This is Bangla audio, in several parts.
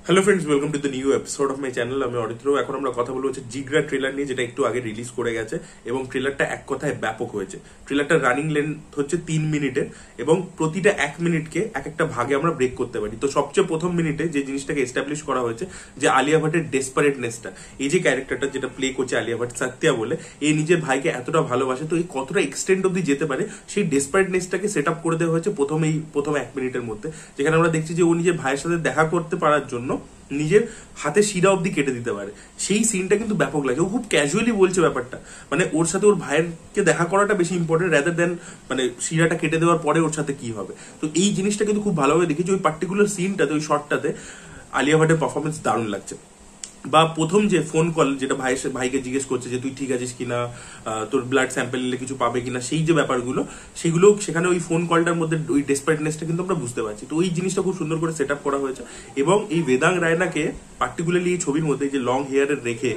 Hello friends, welcome to the new episode of my channel. আমি অরিত্র। এখন আমরা কথা বলবো হচ্ছে জিগরা ট্রেলার নিয়ে, যেটা একটু আগে রিলিজ করে গেছে এবং ট্রেলারটা এক কথায় ব্যাপক হয়েছে। ট্রেলারটা রানিং লেন্থ হচ্ছে 3 মিনিটের এবং প্রতিটা 1 মিনিটকে এক একটা ভাগে আমরা ব্রেক করতে পারি। তো সবচেয়ে প্রথম মিনিটে যে জিনিসটাকে এস্টাবলিশ করা হয়েছে, যে আলিয়া ভাটের ডেসপারেটনেসটা, এই যে ক্যারেক্টারটা যেটা প্লে করছে আলিয়া ভাট, সত্যা বলে, এই নিজের ভাইকে এতটা ভালোবাসে, তো এই কতটা এক্সটেন্ড অব্দি যেতে পারে সেই ডেসপারেটনেসটাকে সেট আপ করে দেওয়া হয়েছে প্রথম 1 মিনিটের মধ্যে। যেখানে আমরা দেখছি যে ও নিজের ভাইয়ের সাথে দেখা করতে পারার জন্য নিজের হাতে শিরা অব্দি কেটে দিতে পারে। সেই সিনটা কিন্তু ব্যাপক লাগে। ও খুব ক্যাজুয়ালি বলছে ব্যাপারটা, মানে ওর সাথে ওর ভাইয়েরকে দেখা করাটা বেশি ইম্পর্টেন্ট রাদার দেন মানে শিরাটা কেটে দেওয়ার পরে ওর সাথে কি হবে। তো এই জিনিসটা কিন্তু খুব ভালোভাবে দেখেছি ওই পার্টিকুলার সিনটাতে, ওই শটটাতে আলিয়া ভাটের পারফরমেন্স দারুণ লাগছে। বা প্রথম যে ফোন কল, যেটা ভাইকে জিজ্ঞেস করছে যে তুই ঠিক আছিস কিনা, তোর ব্লাড স্যাম্পল নিলে কিছু পাবে কিনা, সেই যে ব্যাপারগুলো, সেগুলো সেখানে ওই ফোন কলটার মধ্যে ওই ডেসপারেটনেসটা কিন্তু আমরা বুঝতে পারছি। তো ওই জিনিসটা খুব সুন্দর করে সেট আপ করা হয়েছে। এবং এই বেদাং রায়নাকে পার্টিকুলারলি এই ছবির মধ্যে যে লং হেয়ারের রেখে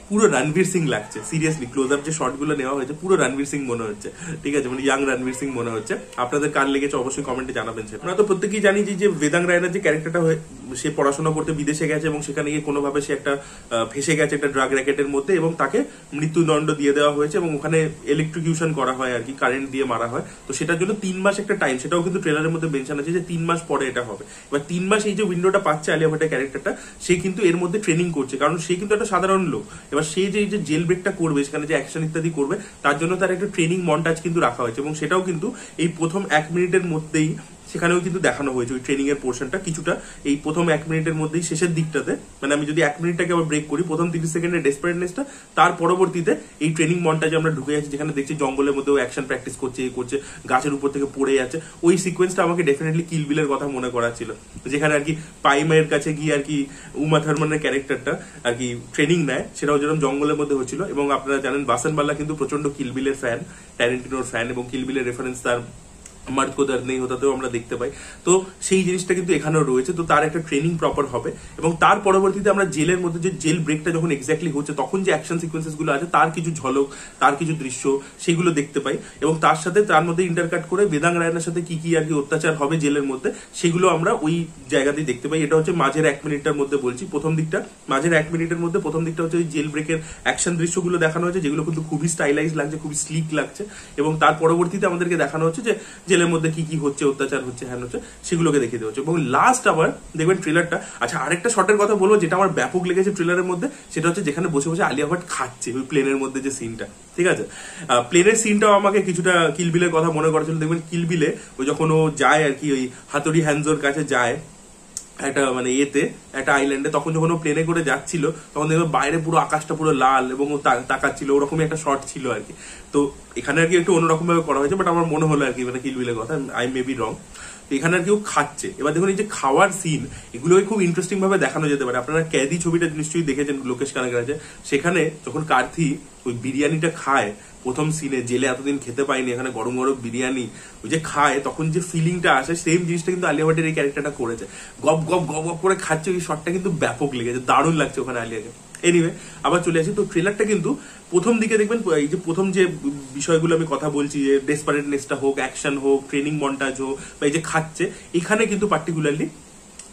পুরো রণবীর সিং লাগছে। সিরিয়াসলি ক্লোজ আপ যে শটগুলো নেওয়া হয়েছে পুরো রণবীর সিং মনে হচ্ছে, ঠিক আছে, মানে ইয়াং রণবীর সিং মনে হচ্ছে। আপনাদের কার লেগেছে অবশ্যই কমেন্টে জানাবেন। আমরা তো প্রত্যেকেই জানি যে বেদাং রায়নার যে ক্যারেক্টারটা, সে পড়াশোনা করতে বিদেশে গেছে এবং সেখানে গিয়ে কোনোভাবে সে একটা ফেসে গেছে একটা ড্রাগ র্যাকেটের মধ্যে এবং তাকে মৃত্যুদণ্ড দিয়ে দেওয়া হয়েছে এবং ওখানে ইলেকট্রিকিউশন করা হয় আর কি, কারেন্ট দিয়ে মারা হয়। তো সেটার জন্য 3 মাস একটা টাইম, সেটাও কিন্তু ট্রেলারের মধ্যে মেনশন আছে যে 3 মাস পরে এটা হবে। এবার 3 মাস এই যে উইন্ডোটা পাচ্ছে আলিয়া ভাটের ক্যারেক্টারটা, সে কিন্তু এর মধ্যে ট্রেনিং করছে, কারণ সে কিন্তু একটা সাধারণ লোক। এবার সে যে এই যে জেল ব্রেকটা করবে, সেখানে যে অ্যাকশন ইত্যাদি করবে, তার জন্য তার একটা ট্রেনিং মন্টাজ কিন্তু রাখা হয়েছে এবং সেটাও কিন্তু এই প্রথম 1 মিনিটের মধ্যেই সেখানেও কিন্তু দেখানো হয়েছে ওই ট্রেনিং এর পোর্শনটা কিছুটা এই প্রথম 1 মিনিটের মধ্যেই, শেষের দিকটাতে। মানে আমি যদি 1 মিনিটটাকে আবার ব্রেক করি, প্রথম 30 সেকেন্ডের ডেসপারেটনেসটা, তার পরবর্তীতে এই ট্রেনিং মন্টাজে আমরা ঢুকে যাচ্ছি, যেখানে দেখছি জঙ্গলের মধ্যে অ্যাকশন প্র্যাকটিস করছে, করছে, গাছের উপর থেকে পড়ে যাচ্ছে। ওই সিকোয়েন্সটা আমাকে ডেফিনেটলি কিল বিলের কথা মনে করাচ্ছিল, যেখানে আর কি পাইমের কাছে গিয়ে আর কি উমা থার্মানের ক্যারেক্টারটা আর কি ট্রেনিং নেয়, সেটাও যেরকম জঙ্গলের মধ্যে হচ্ছিল। এবং আপনারা জানেন বাসন বাল্লা কিন্তু প্রচন্ড কিল বিলের ফ্যান, ট্যারেন্টিনোর ফ্যান, এবং কিল বিলের রেফারেন্স তার মার্দ কো দর্দ নেই হোতাতেও আমরা দেখতে পাই। তো সেই জিনিসটা কিন্তু এখানেও রয়েছে। তো তার একটা ট্রেনিং প্রপার হবে এবং তার পরবর্তীতে আমরা জেলের মধ্যে যে জেল ব্রেকটা যখন এক্স্যাক্টলি হচ্ছে, তখন যে অ্যাকশন সিকোয়েন্সেস গুলো আছে, তার কিছু ঝলক, তার কিছু দৃশ্য, সেগুলো দেখতে পাই। এবং তার সাথে তার মধ্যে ইন্টারকাট করে বেদাং রায়নার সাথে কি কি আর কি অত্যাচার হবে জেলের মধ্যে, সেগুলো আমরা ওই জায়গাতেই দেখতে পাই। এটা হচ্ছে মাঝের 1 মিনিটটার মধ্যে বলছি, প্রথম দিকটা মাঝের 1 মিনিটের মধ্যে প্রথম দিকটা হচ্ছে ওই জেল ব্রেকের অ্যাকশন দৃশ্যগুলো দেখানো হয়েছে, যেগুলো কিন্তু খুবই স্টাইলাইজ লাগছে, খুবই স্লিক লাগছে। এবং তার পরবর্তীতে আমাদেরকে দেখানো হচ্ছে যে জেলের মধ্যে কি কি হচ্ছে, অত্যাচার হচ্ছে, হ্যান হচ্ছে, সেগুলোকে দেখিয়ে দেওয়া হচ্ছে। এবং লাস্ট আবার দেখবেন ট্রেলারটা, আচ্ছা আরেকটা শটের কথা বলবো যেটা আমার ব্যাপক লেগেছে ট্রেলারের মধ্যে, সেটা হচ্ছে যেখানে বসে বসে আলিয়া ভাট খাচ্ছে ওই প্লেনের মধ্যে যে সিনটা, ঠিক আছে। প্লেনের সিনটাও আমাকে কিছুটা কিলবিলের কথা মনে করেছিল। দেখবেন কিলবিলে ওই যখন ও যায় আর কি ওই হাতুড়ি হ্যান্সোর কাছে যায় একটা মানে একটা আইল্যান্ডে, তখন যখন ও প্লেনে করে যাচ্ছিল, তখন দেখবে বাইরে পুরো আকাশটা পুরো লাল এবং ও তাকাচ্ছিল, ওরকমই একটা শট ছিল আর কি। তো এখানে আর কি একটু অন্যরকম ভাবে করা হয়েছে, বাট আমার মনে হলো আর কি, মানে কিলবিলের কথা, আই মে বি রং। তো এখানে আর কি ও খাচ্ছে। এবার দেখুন এই যে খাওয়ার সিন, এগুলোকে খুব ইন্টারেস্টিং ভাবে দেখানো যেতে পারে। আপনারা ক্যাদি ছবিটা নিশ্চয়ই দেখেছেন, লোকেশ কানাগরাজে। সেখানে যখন কার্থি ওই বিরিয়ানিটা খায় প্রথম সিনে, জেলে এতদিন খেতে পাইনি, এখানে গরম গরম বিরিয়ানি ওই যে খায়, তখন যে ফিলিংটা আসে, সেম জিনিসটা কিন্তু আলিয়া ভাটের এই ক্যারেক্টারটা করেছে। গপ গপ গপ গপ করে খাচ্ছে, ওই শটটা কিন্তু ব্যাপক লেগেছে, দারুণ লাগছে ওখানে আলিয়াকে। এনিওয়ে আবার চলে আসি। তো ট্রেলারটা কিন্তু প্রথম দিকে দেখবেন এই যে প্রথম যে বিষয়গুলো আমি কথা বলছি, যে ডেসপারেটনেসটা হোক, অ্যাকশন হোক, ট্রেনিং মন্টাজ হোক, বা এই যে খাচ্ছে, এখানে কিন্তু পার্টিকুলারলি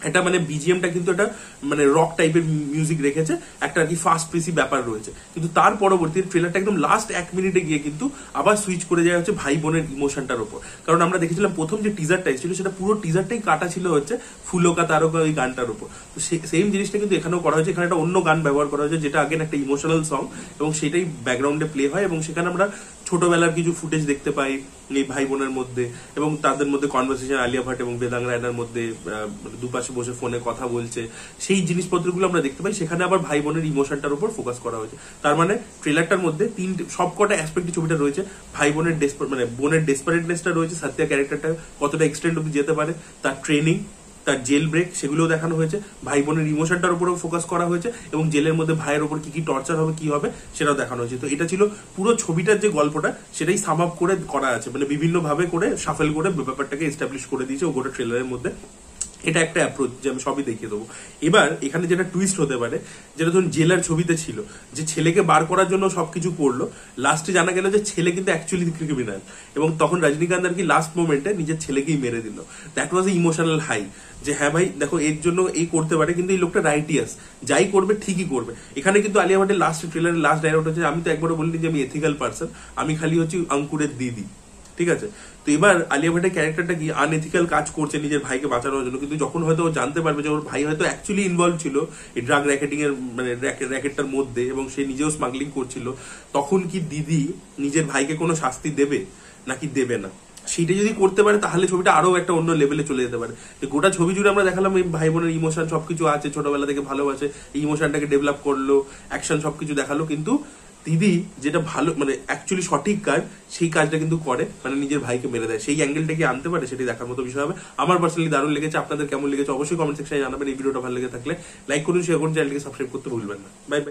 এটা মানে বিজিএমটা কিন্তু একটা মানে রক টাইপের মিউজিক রেখেছে, একটা আর কি ফাস্ট পেসি ব্যাপার রয়েছে। কিন্তু তার পরবর্তী ট্রেলারটা একদম লাস্ট 1 মিনিটে গিয়ে কিন্তু আবার সুইচ করে যাওয়া হচ্ছে ভাই বোনের ইমোশনটার উপর। কারণ আমরা দেখেছিলাম প্রথম যে টিজারটা এসেছিল, সেটা পুরো টিজারটাই কাটা ছিল হচ্ছে ফুলকা তারকা ওই গানটার উপর। তো সেম জিনিসটা কিন্তু এখানেও করা হয়েছে। এখানে একটা অন্য গান ব্যবহার করা হয়েছে, যেটা আগেন একটা ইমোশনাল সং, এবং সেটাই ব্যাকগ্রাউন্ডে প্লে হয়। এবং সেখানে আমরা ছোটবেলার কিছু ফুটেজ দেখতে পাই এই ভাই বোনের মধ্যে, এবং তাদের মধ্যে কনভারসেশন আলিয়া ভাট এবং বেদাং রায়নার মধ্যে, দুপাশে বসে ফোনে কথা বলছে, সেই জিনিসপত্রগুলো আমরা দেখতে পাই। সেখানে আবার ভাই বোনের ইমোশনটার উপর ফোকাস করা হয়েছে। তার মানে ট্রেলারটার মধ্যে সবকটা অ্যাসপেক্টে ছবিটা রয়েছে। ভাই বোনের মানে বোনের ডেসপারেটনেসটা রয়েছে, সত্যা ক্যারেক্টারটা কতটা এক্সটেন্ড অব্দি যেতে পারে, তার ট্রেনিং, তার জেল ব্রেক, সেগুলোও দেখানো হয়েছে। ভাই বোনের ইমোশনটার উপরেও ফোকাস করা হয়েছে, এবং জেলের মধ্যে ভাইয়ের উপর কি কি টর্চার হবে, কি হবে, সেটাও দেখানো হয়েছে। তো এটা ছিল পুরো ছবিটার যে গল্পটা, সেটাই সাম আপ করে করা আছে, মানে বিভিন্ন ভাবে করে সাফেল করে ব্যাপারটাকে এস্টাবলিশ করে দিয়েছে ও গোটা ট্রেলারের মধ্যে। এটা একটা অ্যাপ্রোচ যে আমি সবই দেখিয়ে দেবো। এবার এখানে যেটা টুইস্ট হতে পারে, যেটা ধরুন জেলার ছবিতে ছিল যে ছেলেকে বার করার জন্য সবকিছু করলো, লাস্টে জানা গেল যে ছেলে কিন্তু অ্যাকচুয়ালি ক্রিমিনাল, এবং তখন রজনীকান্ত আর কি লাস্ট মোমেন্টে নিজের ছেলেকেই মেরে দিল। That was a emotional high, যে হ্যাঁ ভাই দেখো এর জন্য এই করতে পারে, কিন্তু এই লোকটা রাইটিয়াস, যাই করবে ঠিকই করবে। এখানে কিন্তু আলিয়া ভাটের লাস্ট ট্রেলারের লাস্ট ডায়লগ হচ্ছে, আমি তো একবারও বলিনি যে আমি এথিক্যাল পার্সন, আমি খালি হচ্ছি অঙ্কুরের দিদি, ঠিক আছে। তো এবার আলিয়া ভাটের ক্যারেক্টারটা কি আনএথিক্যাল কাজ করছে নিজের ভাইকে বাঁচানোর জন্য, কিন্তু যখন হয়তো ও জানতে পারবে যে ওর ভাই হয়তো অ্যাকচুয়ালি ইনভলভ ছিল এই ড্রাগ র্যাকেটিং এর মানে র্যাকেটটার মধ্যে, এবং সে নিজেও স্মাগলিং করছিল, তখন কি দিদি নিজের ভাইকে কোনো শাস্তি দেবে নাকি দেবে না, সেইটা যদি করতে পারে তাহলে ছবিটা আরো একটা অন্য লেভেলে চলে যেতে পারে। তো গোটা ছবি জুড়ে আমরা দেখালাম এই ভাই বোনের ইমোশন সবকিছু আছে, ছোটবেলা থেকে ভালোবাসে, এই ইমোশনটাকে ডেভেলপ করলো, অ্যাকশন সবকিছু দেখালো, কিন্তু দিদি যেটা ভালো মানে অ্যাকচুয়ালি সঠিক কাজ, সেই কাজটা কিন্তু করে, মানে নিজের ভাইকে মেরে দেয়। সেই অ্যাঙ্গেলটা কি আনতে পারে, সেটি দেখার মতো বিষয় হবে। আমার পার্সোনালি দারুণ লেগেছে, আপনাদের কেমন লেগেছে অবশ্যই কমেন্ট সেকশনে জানাবেন। এই ভিডিওটা ভালো লেগে থাকলে লাইক করুন, শেয়ার করুন, চ্যানেলটিকে সাবস্ক্রাইব করতে ভুলবেন না। Bye bye.